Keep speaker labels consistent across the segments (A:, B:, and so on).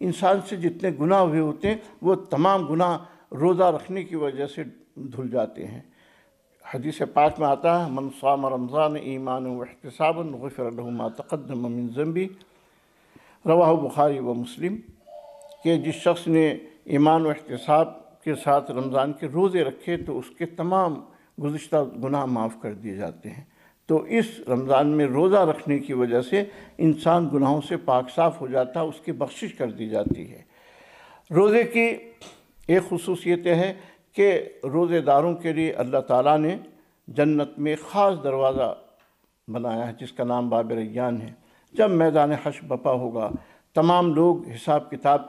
A: انسان سے جتنے گناہ ہوئے ہوتے ہیں وہ تمام گناہ روزہ رکھنے کی وجہ سے دھل جاتے ہیں۔ حدیث پاک میں آتا ہے من صام رمضان ایمانا واحتسابا غفر له ما تقدم من ذنبه، رواہ بخاری و مسلم، کہ جس شخص نے ایمان و احتساب کے ساتھ رمضان کے روزے رکھے تو اس کے تمام گزشتہ گناہ معاف کر دیے جاتے ہیں۔ تو اس رمضان میں روزہ رکھنے کی وجہ سے انسان گناہوں سے پاک صاف ہو جاتا ہے، اس کی بخشش کر دی جاتی ہے۔ روزے کی ایک خصوصیت ہے کہ روزے داروں کے لیے اللہ تعالیٰ نے جنت میں خاص دروازہ بنایا ہے جس کا نام باب ریان ہے۔ جب میدان حشر بپا ہوگا، تمام لوگ حساب کتاب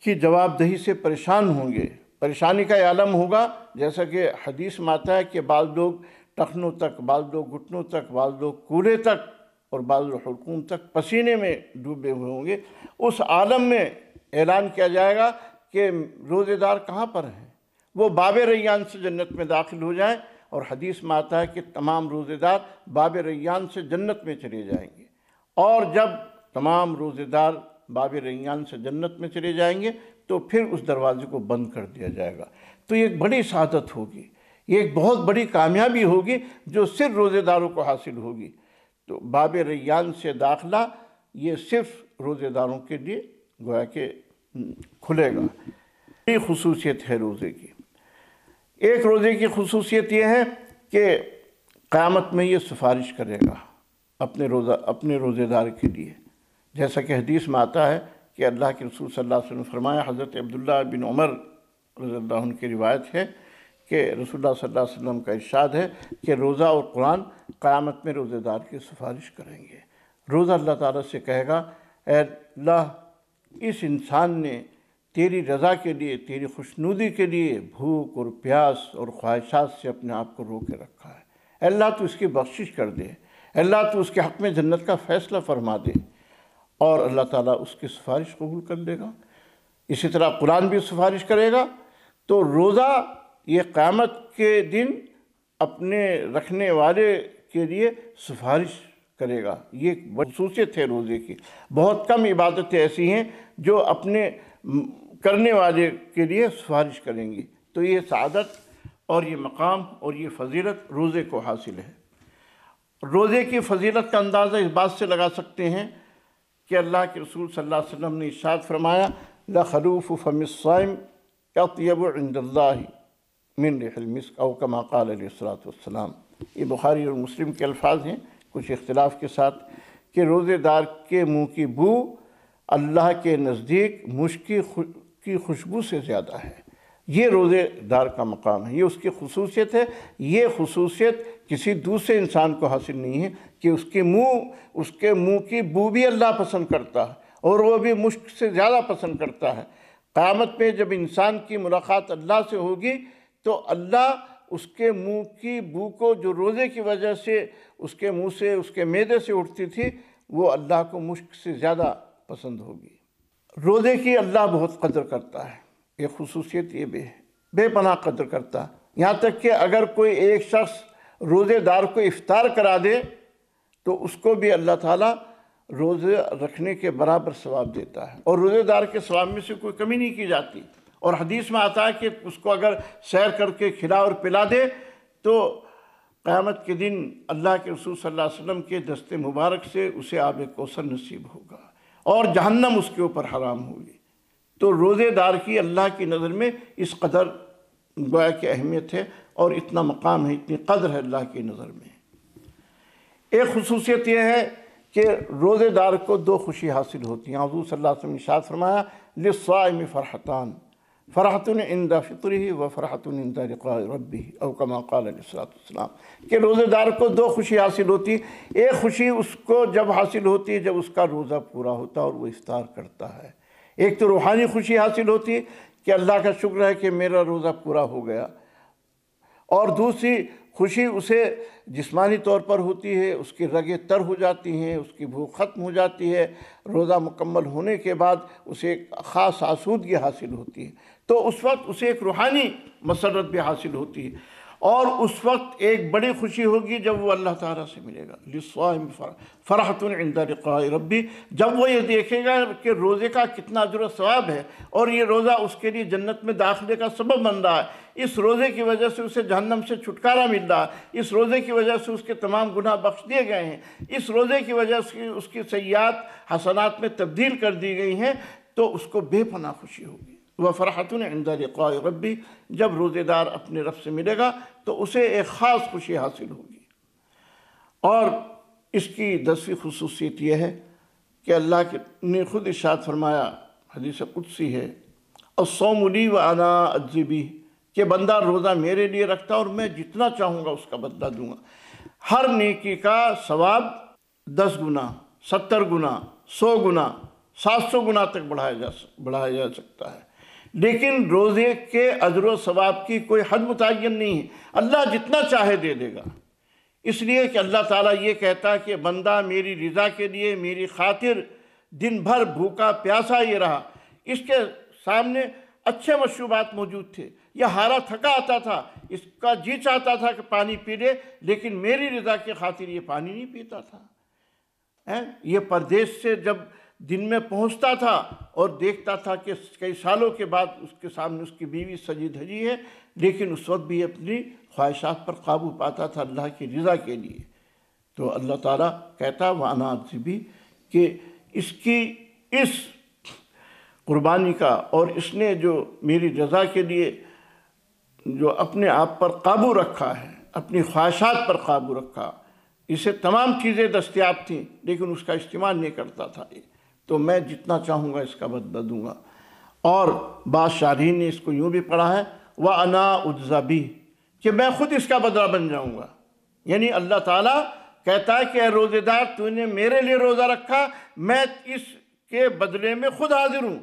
A: کی جواب دہی سے پریشان ہوں گے، پریشانی کا عالم ہوگا، جیسا کہ حدیث میں آتا ہے کہ بعض لوگ ٹخنوں تک، بعض لوگ گھٹنوں تک، بعض لوگ کولے تک اور بعض لوگ حلقوم تک پسینے میں ڈوبے ہوئے ہوں گے۔ اس عالم میں اعلان کیا جائے گا کہ روزے دار کہاں پر ہیں، وہ باب ریان سے جنت میں داخل ہو جائیں، اور حدیث میں آتا ہے کہ تمام روزے دار باب ریان سے جنت میں چلے جائیں گے۔ اور جب تمام روزے دار باب ریان سے جنت میں چلے جائیں گے تو پھر اس دروازے کو بند کر دیا جائے گا۔ تو یہ ایک بڑی سعادت ہوگی، یہ ایک بہت بڑی کامیابی ہوگی جو صرف روزے داروں کو حاصل ہوگی۔ تو باب ریان سے داخلہ یہ صرف روزے داروں کے لیے گویا کہ کھلے گا۔ یہ خصوصیت ہے روزے کی۔ ایک روزے کی خصوصیت یہ ہے کہ قیامت میں یہ سفارش کرے گا اپنے روزے دار کے لیے، جیسا کہ حدیث میں آتا ہے کہ اللہ کے رسول صلی اللہ علیہ وسلم نے فرمایا، حضرت عبداللہ بن عمر رضی اللہ عنہ کی روایت ہے کہ رسول اللہ صلی اللہ علیہ وسلم کا ارشاد ہے کہ روزہ اور قرآن قیامت میں روزے دار کی سفارش کریں گے۔ روزہ اللہ تعالیٰ سے کہے گا، اے اللہ، اس انسان نے تیری رضا کے لیے، تیری خوشنودی کے لیے بھوک اور پیاس اور خواہشات سے اپنے آپ کو رو کے رکھا ہے، اے اللہ تو اس کی بخشش کر دے، اے اللہ تو اس کے حق میں جنت کا فیصلہ فرما دے، اور اللہ تعالیٰ اس کی سفارش قبول کر لے گا۔ اسی طرح قرآن بھی سفارش کرے گا۔ تو روزہ یہ قیامت کے دن اپنے رکھنے والے کے لیے سفارش کرے گا۔ یہ ایک خصوصیت ہے روزے کی۔ بہت کم عبادتیں ایسی ہیں جو اپنے کرنے والے کے لیے سفارش کریں گی۔ تو یہ سعادت اور یہ مقام اور یہ فضیلت روزے کو حاصل ہے۔ روزے کی فضیلت کا اندازہ اس بات سے لگا سکتے ہیں کہ اللہ کے رسول صلی اللہ علیہ وسلم نے ارشاد فرمایا، لَخَلُوفُ فَمِ الصَّائِمِ أَطْيَبُ عِنْدَ اللَّهِ مِنْ رِيحِ الْمِسْكِ أَوْ كَمَا قَالَ علیہ الصَّلَاةُ وَالسَّلَامُ۔ یہ بخاری اور مسلم کے الفاظ ہیں کچھ اختلاف کے ساتھ، کہ روزے دار کے منہ کی بو اللہ کے نزدیک مشک کی خوشبو سے زیادہ ہے۔ یہ روزے دار کا مقام ہے، یہ اس کی خصوصیت ہے۔ یہ خصوصیت کسی دوسرے انسان کو حاصل نہیں ہے کہ اس کے منہ کی بو بھی اللہ پسند کرتا ہے اور وہ بھی مشک سے زیادہ پسند کرتا ہے۔ قیامت میں جب انسان کی ملاقات اللہ سے ہوگی تو اللہ اس کے منہ کی بو کو، جو روزے کی وجہ سے اس کے منہ سے، اس کے معدے سے اٹھتی تھی، وہ اللہ کو مشک سے زیادہ پسند ہوگی۔ روزے کی اللہ بہت قدر کرتا ہے، ایک خصوصیت یہ بے پناہ قدر کرتا ہے۔ یہاں تک کہ اگر کوئی ایک شخص روزے دار کو افطار کرا دے تو اس کو بھی اللہ تعالیٰ روزے رکھنے کے برابر ثواب دیتا ہے، اور روزے دار کے ثواب میں سے کوئی کمی نہیں کی جاتی۔ اور حدیث میں آتا ہے کہ اس کو اگر سیر کر کے کھلا اور پلا دے تو قیامت کے دن اللہ کے رسول صلی اللہ علیہ وسلم کے دست مبارک سے اسے آب کوثر نصیب ہوگا اور جہنم اس کے اوپر حرام ہوگی۔ تو روزے دار کی اللہ کی نظر میں اس قدر گویا کی اہمیت ہے اور اتنا مقام ہے، اتنی قدر ہے اللہ کی نظر میں۔ ایک خصوصیت یہ ہے کہ روزے دار کو دو خوشی حاصل ہوتی ہیں۔ حضور صلی اللہ علیہ وسلم نے ارشاد فرمایا، لِلصَّائِمِ فَرْحَتَانِ فَرْحَةٌ عِنْدَ فِطْرِهِ وَفَرْحَةٌ عِنْدَ لِقَاءِ رَبِّهِ أو كما قال علیہ الصلوۃ والسلام، کہ روزے دار کو دو خوشی حاصل ہوتی۔ ایک خوشی اس کو جب حاصل ہوتی ہے جب اس کا روزہ پورا ہوتا ہے اور وہ افطار کرتا ہے۔ ایک تو روحانی خوشی حاصل ہوتی کہ اللہ کا شکر ہے کہ میرا روزہ پورا ہو گیا، اور دوسری خوشی اسے جسمانی طور پر ہوتی ہے، اس کی رگیں تر ہو جاتی ہیں، اس کی بھوک ختم ہو جاتی ہے، روزہ مکمل ہونے کے بعد اسے ایک خاص آسودگی حاصل ہوتی ہے، تو اس وقت اسے ایک روحانی مسرت بھی حاصل ہوتی ہے۔ اور اس وقت ایک بڑی خوشی ہوگی جب وہ اللہ تعالیٰ سے ملے گا۔ للصائم فرحۃ عند لقاء ربی، جب وہ یہ دیکھے گا کہ روزے کا کتنا اجر و ثواب ہے اور یہ روزہ اس کے لیے جنت میں داخلے کا سبب بن رہا ہے، اس روزے کی وجہ سے اسے جہنم سے چھٹکارا مل رہا ہے، اس روزے کی وجہ سے اس کے تمام گناہ بخش دیے گئے ہیں، اس روزے کی وجہ سے اس کی سیئات حسنات میں تبدیل کر دی گئی ہیں، تو اس کو بے پناہ خوشی ہوگی۔ وَفَرْحَةٌ عِنْدَ لِقَاءِ رَبِّ، جب روزے دار اپنے رب سے ملے گا تو اسے ایک خاص خوشی حاصل ہوگی۔ اور اس کی 10ویں خصوصیت یہ ہے کہ اللہ نے خود ارشاد فرمایا، حدیث قدسی ہے، الصوم لی وَأَنَا أَجْزِي بِهِ، کہ بندہ روزہ میرے لیے رکھتا اور میں جتنا چاہوں گا اس کا بدلہ دوں گا۔ ہر نیکی کا ثواب 10 گنا، 70 گنا، 100 گنا، 700 گنا تک بڑھایا جا سکتا ہے، لیکن روزے کے اجر و ثواب کی کوئی حد متعین نہیں ہے، اللہ جتنا چاہے دے دے گا۔ اس لیے کہ اللہ تعالیٰ یہ کہتا ہے کہ بندہ میری رضا کے لیے میری خاطر دن بھر بھوکا پیاسا یہ رہا، اس کے سامنے اچھے مشروبات موجود تھے، یہ ہارا تھکا آتا تھا، اس کا جی چاہتا تھا کہ پانی پی لے، لیکن میری رضا کی خاطر یہ پانی نہیں پیتا تھا۔ یہ پردیس سے جب دن میں پہنچتا تھا اور دیکھتا تھا کہ کئی سالوں کے بعد اس کے سامنے اس کی بیوی سجی دھجی ہے، لیکن اس وقت بھی اپنی خواہشات پر قابو پاتا تھا اللہ کی رضا کے لیے۔ تو اللہ تعالیٰ کہتا وَأَنَا أَجْزِي بِهِ، کہ اس کی اس قربانی کا اور اس نے جو میری رضا کے لیے جو اپنے آپ پر قابو رکھا ہے، اپنی خواہشات پر قابو رکھا، اسے تمام چیزیں دستیاب تھیں لیکن اس کا استعمال نہیں کرتا تھا، تو میں جتنا چاہوں گا اس کا بدلہ دوں گا۔ اور بعض شارحین نے اس کو یوں بھی پڑھا ہے وَأَنَا أُجْزَى بِهِ، کہ میں خود اس کا بدلہ بن جاؤں گا۔ یعنی اللہ تعالیٰ کہتا ہے کہ اے روزے دار، تو نے میرے لیے روزہ رکھا، میں اس کے بدلے میں خود حاضر ہوں،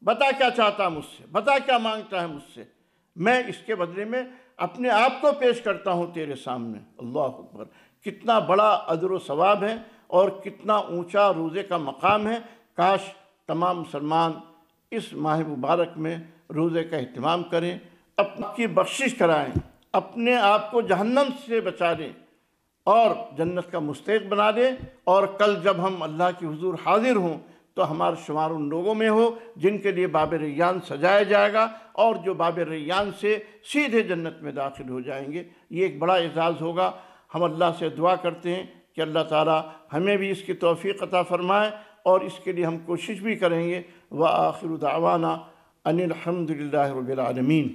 A: بتا کیا چاہتا مجھ سے، بتا کیا مانگتا ہے مجھ سے، میں اس کے بدلے میں اپنے آپ کو پیش کرتا ہوں تیرے سامنے۔ اللہ اکبر، کتنا بڑا اجر و ثواب ہے اور کتنا اونچا روزے کا مقام ہے۔ کاش تمام مسلمان اس ماہ مبارک میں روزے کا اہتمام کریں، اپنی بخشش کرائیں، اپنے آپ کو جہنم سے بچا لیں اور جنت کا مستحق بنا دیں، اور کل جب ہم اللہ کی حضور حاضر ہوں تو ہمارا شمار ان لوگوں میں ہو جن کے لیے باب ریان سجایا جائے گا اور جو باب ریان سے سیدھے جنت میں داخل ہو جائیں گے۔ یہ ایک بڑا اعزاز ہوگا۔ ہم اللہ سے دعا کرتے ہیں کہ اللہ تعالیٰ ہمیں بھی اس کی توفیق عطا فرمائے اور اس کے لیے ہم کوشش بھی کریں گے۔ وآخر دعوانا ان الحمد للہ رب العالمین۔